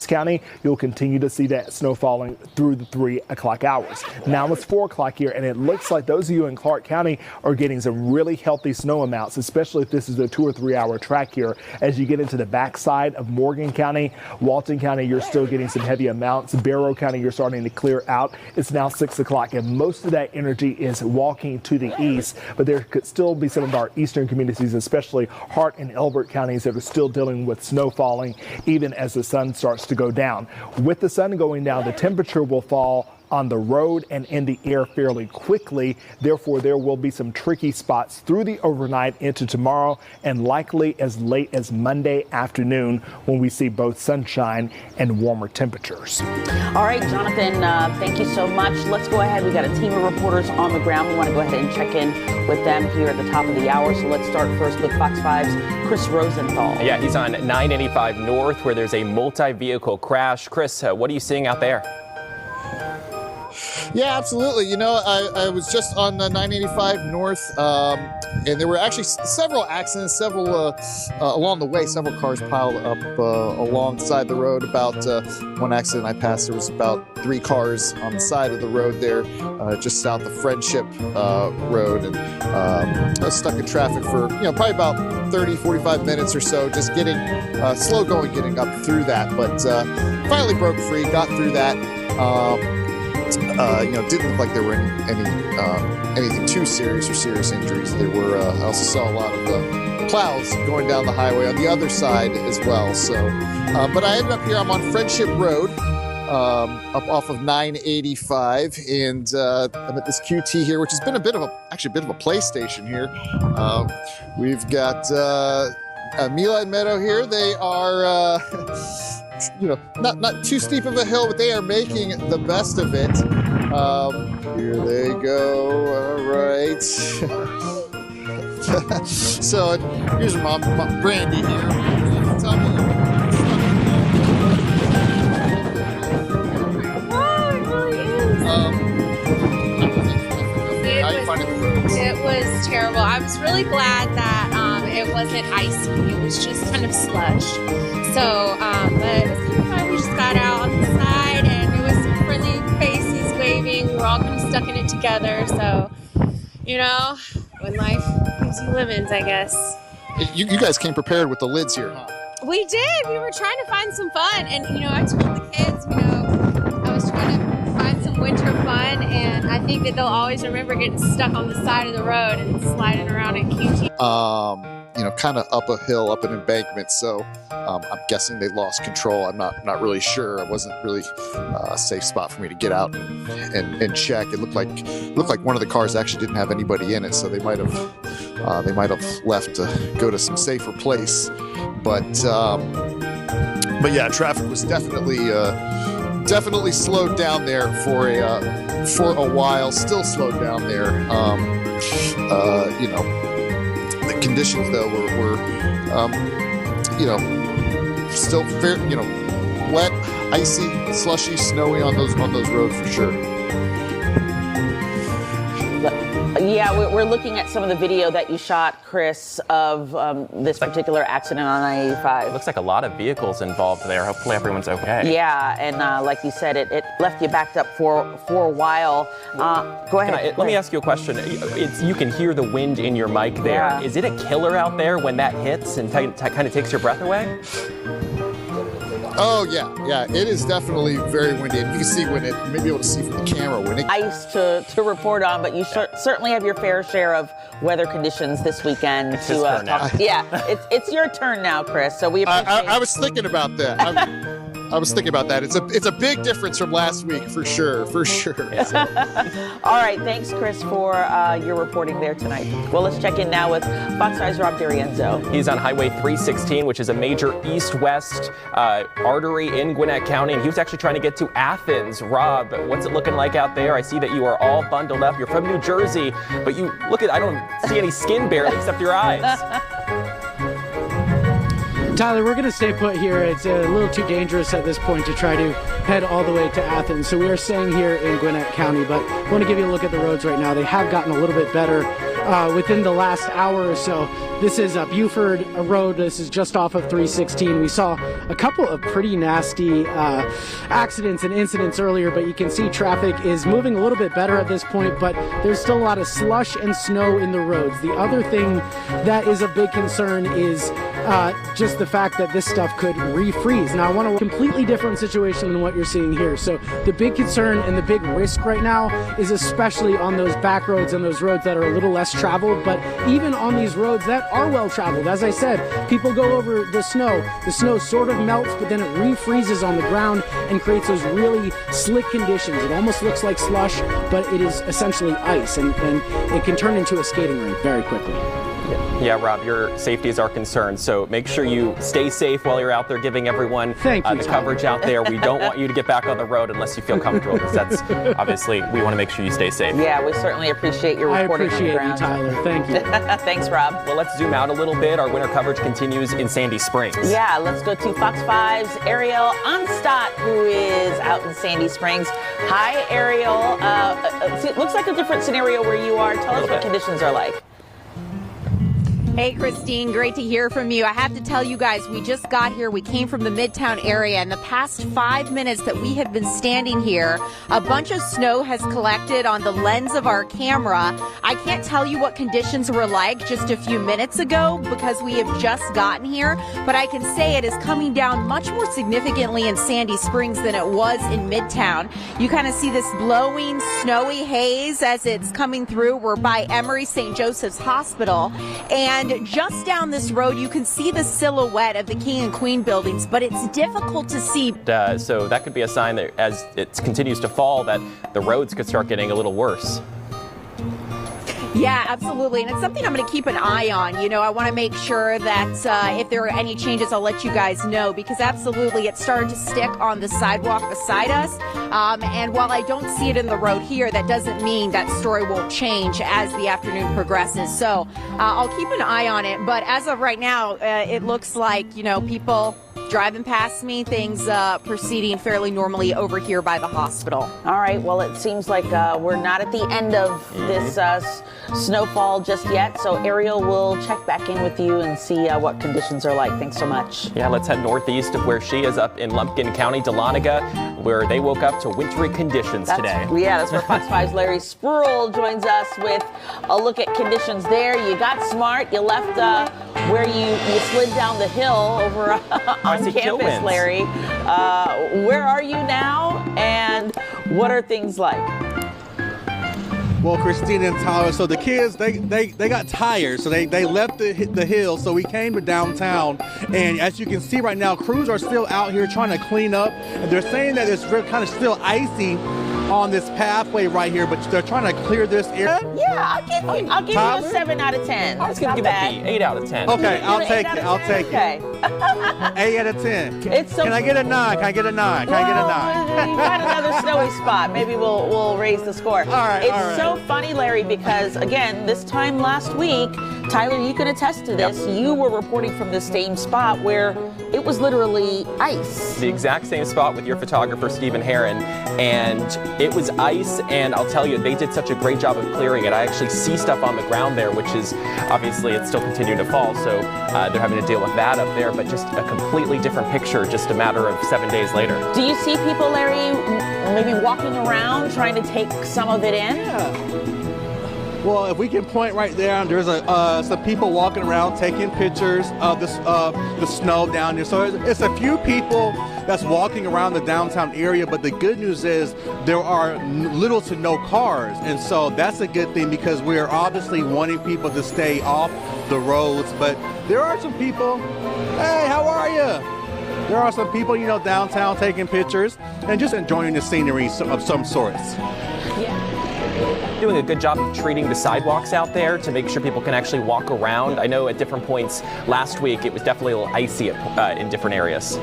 County, you'll continue to see that snow falling through the 3 o'clock hours. Now it's 4 o'clock here, and it looks like those of you in Clark County are getting some really healthy snow amounts, especially if this is a 2 or 3 hour track here. As you get into the backside of Morgan County, Walton County, you're still getting some heavy amounts. Barrow County, you're starting to clear out. It's now 6 o'clock, and most of that energy is walking to the east, but there could still be some of our eastern communities, especially Hart and Elbert counties, that are still dealing with snow falling even as the sun starts to go down. With the sun going down, the temperature will fall on the road and in the air fairly quickly. Therefore, there will be some tricky spots through the overnight into tomorrow and likely as late as Monday afternoon when we see both sunshine and warmer temperatures. All right, Jonathan, thank you so much. Let's go ahead. We got a team of reporters on the ground. We want to go ahead and check in with them here at the top of the hour. So let's start first with Fox 5's Chris Rosenthal. Yeah, he's on 985 North where there's a multi-vehicle crash. Chris, what are you seeing out there? Yeah, absolutely. You know, I was just on 985 North, and there were actually several accidents, along the way, several cars piled up alongside the road. About one accident I passed, there was about 3 cars on the side of the road there, just south of Friendship Road, and I was stuck in traffic for, probably about 30, 45 minutes or so, just getting slow going, getting up through that, but finally broke free, got through that. Didn't look like there were anything too serious or serious injuries. There were. I also saw a lot of plows going down the highway on the other side as well. So, but I ended up here. I'm on Friendship Road, up off of 985, and I'm at this QT here, which has been a bit of a play station here. We've got Mila and Meadow here. They are. Not too steep of a hill, but they are making the best of it. Here they go. All right. So here's Mom Brandy here. Tell me. Wow, it really is. How are you finding the roads? It was terrible. I was really glad that it wasn't icy. It was just kind of slush. So, but it was kind of fun. We just got out on the side, and it was some friendly faces waving. We were all kind of stuck in it together. So, when life gives you lemons, I guess. You guys came prepared with the lids here, huh? We did. We were trying to find some fun, and I told the kids, I was trying to find some winter fun, and I think that they'll always remember getting stuck on the side of the road and sliding around in QT. Kind of up a hill, up an embankment. So I'm guessing they lost control. I'm not really sure. It wasn't really a safe spot for me to get out and check. It looked like one of the cars actually didn't have anybody in it, so they might have left to go to some safer place. But yeah, traffic was definitely slowed down there for a while. Still slowed down there. The conditions though were still fair, wet, icy, slushy, snowy on those roads for sure. Yeah, we're looking at some of the video that you shot, Chris, of this particular accident on 985. Looks like a lot of vehicles involved there. Hopefully everyone's okay. Yeah, and like you said, it left you backed up for a while. Go ahead. Let me ask you a question. You can hear the wind in your mic there. Yeah. Is it a killer out there when that hits and kind of takes your breath away? Oh yeah, it is definitely very windy, and you can see when you may be able to see from the camera when it. Ice to report on, but you certainly have your fair share of weather conditions this weekend. It's his turn now. Yeah, it's your turn now, Chris. So we appreciate. I was thinking about that. I was thinking about that. It's a big difference from last week for sure. All right, thanks, Chris, for your reporting there tonight. Well, let's check in now with Fox 5's Rob D'Arienzo. He's on Highway 316, which is a major east-west artery in Gwinnett County, and he was actually trying to get to Athens. Rob, what's it looking like out there? I see that you are all bundled up. You're from New Jersey, but I don't see any skin barely except your eyes. Tyler, we're going to stay put here. It's a little too dangerous at this point to try to head all the way to Athens. So we are staying here in Gwinnett County, but I want to give you a look at the roads right now. They have gotten a little bit better within the last hour or so. This is Buford Road. This is just off of 316. We saw a couple of pretty nasty accidents and incidents earlier, but you can see traffic is moving a little bit better at this point, but there's still a lot of slush and snow in the roads. The other thing that is a big concern is just the fact that this stuff could refreeze. Now, I want a completely different situation than what you're seeing here. So the big concern and the big risk right now is especially on those back roads and those roads that are a little less traveled, but even on these roads that are well traveled. As I said, people go over the snow sort of melts, but then it refreezes on the ground and creates those really slick conditions. It almost looks like slush, but it is essentially ice, and it can turn into a skating rink very quickly. Yeah, Rob, your safety is our concern, so make sure you stay safe while you're out there giving everyone the coverage out there. We don't want you to get back on the road unless you feel comfortable, because that's obviously, we want to make sure you stay safe. Yeah, we certainly appreciate your reporting. I appreciate you, Tyler. Thank you. Thanks, Rob. Well, let's zoom out a little bit. Our winter coverage continues in Sandy Springs. Yeah, let's go to Fox 5's Ariel Onstott, who is out in Sandy Springs. Hi, Ariel. It looks like a different scenario where you are. Tell us what conditions are like. Hey, Christine, great to hear from you. I have to tell you guys, we just got here. We came from the Midtown area. In the past 5 minutes that we have been standing here, a bunch of snow has collected on the lens of our camera. I can't tell you what conditions were like just a few minutes ago because we have just gotten here, but I can say it is coming down much more significantly in Sandy Springs than it was in Midtown. You kind of see this blowing, snowy haze as it's coming through. We're by Emory St. Joseph's Hospital, and just down this road, you can see the silhouette of the King and Queen buildings, but it's difficult to see. So that could be a sign that as it continues to fall, that the roads could start getting a little worse. Yeah, absolutely. And it's something I'm going to keep an eye on. You know, I want to make sure that if there are any changes, I'll let you guys know, because absolutely it started to stick on the sidewalk beside us. And while I don't see it in the road here, that doesn't mean that story won't change as the afternoon progresses. So I'll keep an eye on it. But as of right now, it looks like, you know, people driving past me, things proceeding fairly normally over here by the hospital. All right, well, it seems like we're not at the end of this snowfall just yet, so Ariel will check back in with you and see what conditions are like. Thanks so much. Yeah, let's head northeast of where she is, up in Lumpkin County, Dahlonega, where they woke up to wintry conditions today. Yeah, that's where Fox 5's Larry Spruill joins us with a look at conditions there. You got smart, you left where you slid down the hill over on campus, Larry. Where are you now, and what are things like? Well, Christine and Tyler, so the kids, they got tired, so they left the hill, so we came to downtown, and as you can see right now, crews are still out here trying to clean up, and they're saying that it's kind of still icy on this pathway right here, but they're trying to clear this area. Yeah, I'll give you a 7 out of 10. I was going to give it 8 out of 10. Okay, I'll take it. Okay. 8 out of 10. Can I get a 9? Can I get a 9? Can I get a 9? You got another snowy spot. Maybe we'll raise the score. All right. It's so funny, Larry, because again, this time last week, Tyler, you can attest to this. Yep. You were reporting from the same spot where it was literally ice. The exact same spot with your photographer, Stephen Herron, and it was ice, and I'll tell you, they did such a great job of clearing it. I actually see stuff on the ground there, which is, obviously, it's still continuing to fall, so they're having to deal with that up there, but just a completely different picture just a matter of 7 days later. Do you see people, Larry, maybe walking around trying to take some of it in? Yeah. Well, if we can point right there, there's some people walking around taking pictures of the snow down there. So it's a few people that's walking around the downtown area, but the good news is there are little to no cars. And so that's a good thing because we are obviously wanting people to stay off the roads. But there are some people, hey, how are you? There are some people, downtown taking pictures and just enjoying the scenery of some sorts. Doing a good job of treating the sidewalks out there to make sure people can actually walk around. I know at different points last week it was definitely a little icy in different areas.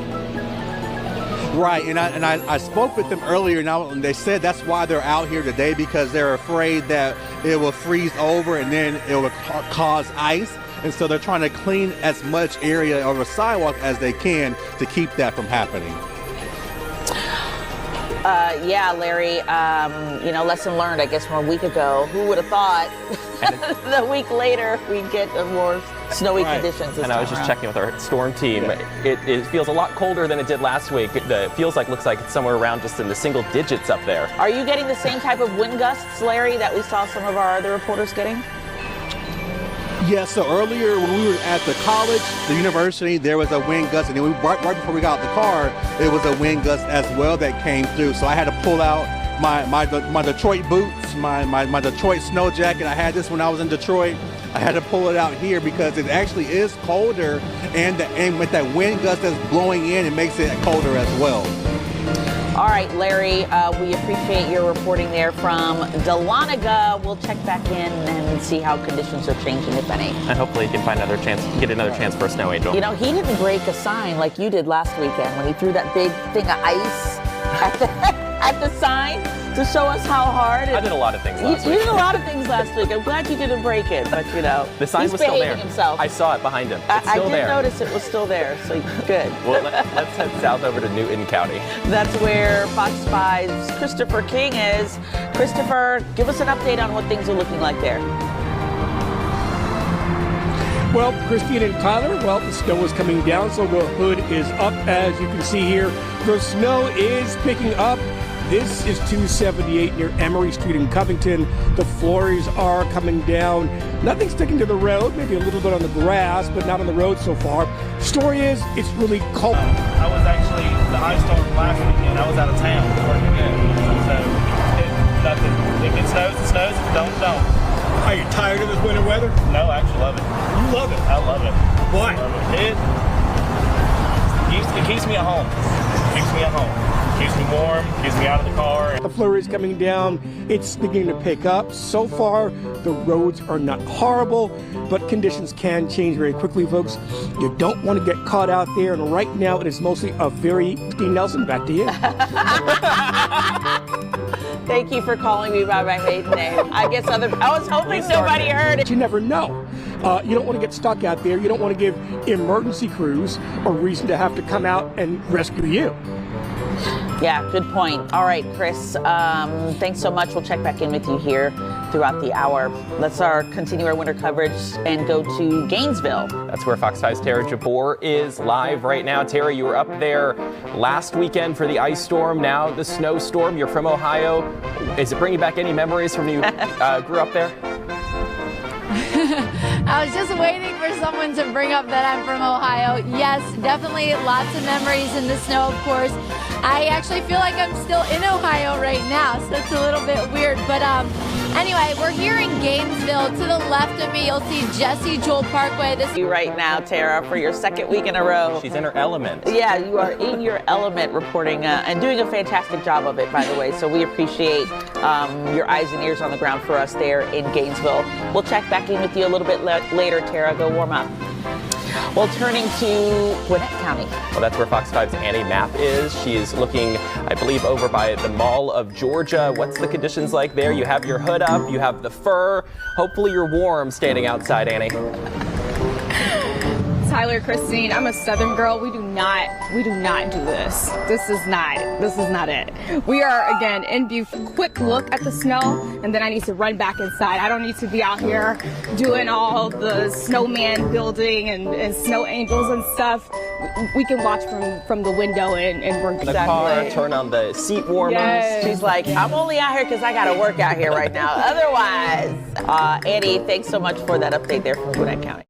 Right, and I spoke with them earlier, and they said that's why they're out here today, because they're afraid that it will freeze over and then it will cause ice. and so they're trying to clean as much area of the sidewalk as they can to keep that from happening. Yeah, Larry, you know, lesson learned, I guess, from a week ago. Who would have thought the week later we'd get more snowy conditions this And I was just checking with our storm team. It feels a lot colder than it did last week. It feels like, looks like it's somewhere around just in the single digits up there. Are you getting the same type of wind gusts, Larry, that we saw some of our other reporters getting? Yeah, so earlier when we were at the college, the university, there was a wind gust, and then right before we got out the car, there was a wind gust as well that came through. So I had to pull out my Detroit boots, my Detroit snow jacket. I had this when I was in Detroit. I had to pull it out here because it actually is colder, and with that wind gust that's blowing in, it makes it colder as well. All right, Larry, we appreciate your reporting there from Dahlonega. We'll check back in and see how conditions are changing, if any. And hopefully you can find another chance, get another chance for a snow angel. You know, he didn't break a sign like you did last weekend when he threw that big thing of ice at the sign to show us how hard. I did a lot of things last week. You did a lot of things last week. I'm glad you didn't break it, but you know, the sign he's was still there. Himself. I saw it behind him. It's still there. I did notice it was still there, so good. Well, let's head south over to Newton County. That's where Fox 5's Christopher King is. Christopher, give us an update on what things are looking like there. Well, Christine and Tyler, well, the snow is coming down, so the hood is up, as you can see here. The snow is picking up. This is 278 near Emory Street in Covington. The flurries are coming down. Nothing sticking to the road, maybe a little bit on the grass, but not on the road so far. Story is, it's really cold. I was actually, the ice storm last weekend, I was out of town working there. So, nothing. If it snows, it snows. If it don't. Are you tired of this winter weather? No, I actually love it. You love it? I love it. Why? I love it. It keeps me at home. Keeps me at home. Keeps me warm, keeps me out of the car. The flurry is coming down. It's beginning to pick up. So far, the roads are not horrible, but conditions can change very quickly, folks. You don't want to get caught out there, and right now it is mostly a very Steve Nelson. Back to you. Thank you for calling me by my maiden name. I was hoping nobody heard it. You never know. You don't want to get stuck out there. You don't want to give emergency crews a reason to have to come out and rescue you. Yeah, good point. All right, Chris, thanks so much. We'll check back in with you here throughout the hour. Let's continue our winter coverage and go to Gainesville. That's where Fox 5's Tara Jabbour is live right now. Tara, you were up there last weekend for the ice storm, now the snowstorm. You're from Ohio. Is it bringing back any memories from when you grew up there? I was just waiting for someone to bring up that I'm from Ohio. Yes, definitely lots of memories in the snow, of course. I actually feel like I'm still in Ohio right now, so it's a little bit weird. But anyway, we're here in Gainesville. To the left of me, you'll see Jesse Joel Parkway. This You right now, Tara, for your second week in a row. She's in her element. Yeah, you are in your element reporting and doing a fantastic job of it, by the way. So we appreciate your eyes and ears on the ground for us there in Gainesville. We'll check back in with you a little bit later, Tara. Go warm up. Well, turning to Gwinnett County. Well, that's where Fox 5's Annie Mapp is. She is looking, I believe, over by the Mall of Georgia. What's the conditions like there? You have your hood up, you have the fur. Hopefully you're warm standing outside, Annie. Tyler, Christine, I'm a Southern girl. We do not do this. This is not it. We are, again, in view. Quick look at the snow, and then I need to run back inside. I don't need to be out here doing all the snowman building and snow angels and stuff. We can watch from the window and we're the car, turn on the seat warmers. Yes. She's like, I'm only out here because I got to work out here right now. Otherwise, Annie, thanks so much for that update there from Gwinnett County.